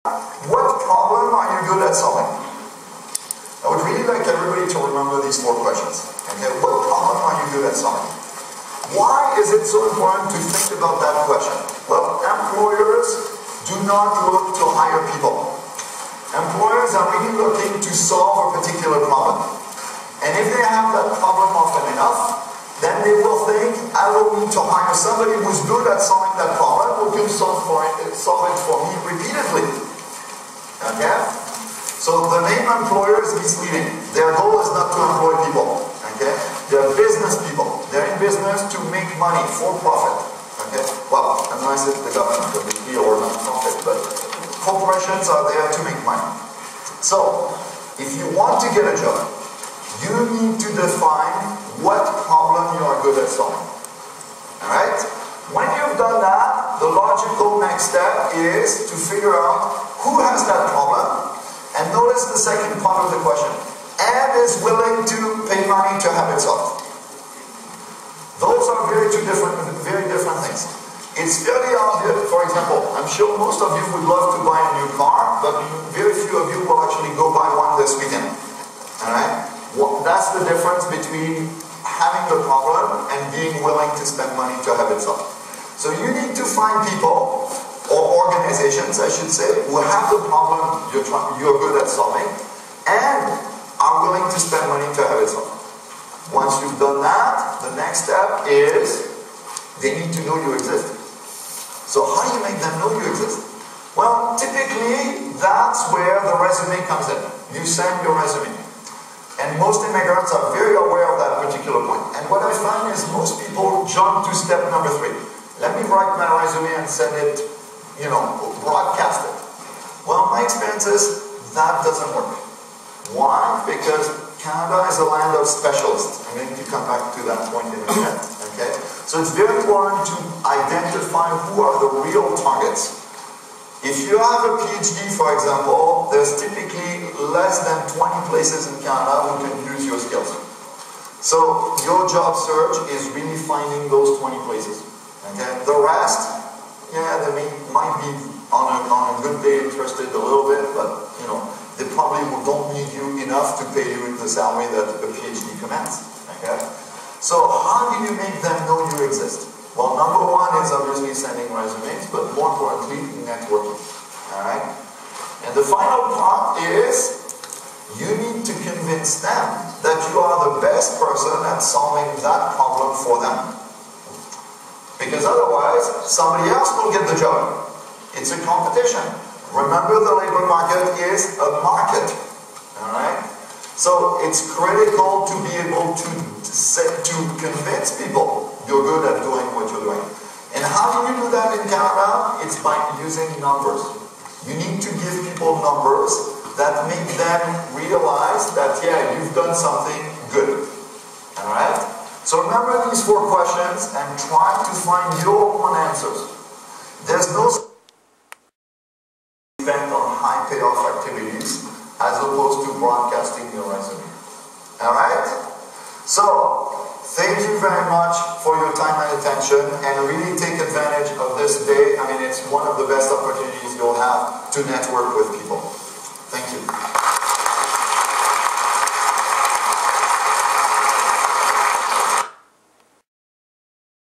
What problem are you good at solving? I would really like everybody to remember these 4 questions. Okay, what problem are you good at solving? Why is it so important to think about that question? Well, employers do not look to hire people. Employers are really looking to solve a particular problem. And if they have that problem often enough, then they will think, I will need to hire somebody who's good at solving that problem, who can solve it for me repeatedly. Okay? So the name employer is misleading. Their goal is not to employ people. Okay? They're business people. They're in business to make money for profit. Okay? Well, unless it's the government, obviously, or non-profit, but corporations are there to make money. So, if you want to get a job, you need to define what problem you are good at solving. Alright? When you've done that, the logical next step is to figure out who has that problem, and notice the second part of the question. And is willing to pay money to have it solved. Those are very different things. It's fairly obvious. For example, I'm sure most of you would love to buy a new car, but very few of you will actually go buy one this weekend. Alright? Well, that's the difference between having the problem and being willing to spend money to have it solved. So you need to find people, or organizations, I should say, who have the problem you're good at solving, and are willing to spend money to have it solved. Once you've done that, the next step is they need to know you exist. So how do you make them know you exist? Well, typically, that's where the resume comes in. You send your resume. And most immigrants are very aware of that particular point. And what I find is most people jump to step number 3. Let me write my resume and send it, broadcast it. Well, my experience is that doesn't work. Why? Because Canada is a land of specialists. I'm going to come back to that point in a minute. Okay? So it's very important to identify who are the real targets. If you have a PhD, for example, there's typically less than 20 places in Canada who can use your skills. So your job search is really finding those 20 places. Okay? The rest, yeah, they might be on a good day interested a little bit, but they probably don't need you enough to pay you the salary that a PhD commands. Okay? So how do you make them know you exist? Well, number 1 is obviously sending resumes, but more importantly, networking. Alright? And the final part is you need to convince them that you are the best person at solving that problem for them. Because otherwise, somebody else will get the job. It's a competition. Remember, the labor market is a market. Alright? So it's critical to be able to convince people you're good at doing what you're doing. And how do you do that in Canada? It's by using numbers. You need to give people numbers that make them realize that, yeah, you've done something good. Alright? So remember these 4 questions and try to find your own answers. There's no spend on high payoff activities as opposed to broadcasting your resume. Alright? So, thank you very much for your time and attention, and really take advantage of this day. I mean, it's one of the best opportunities you'll have to network with people. Thank you.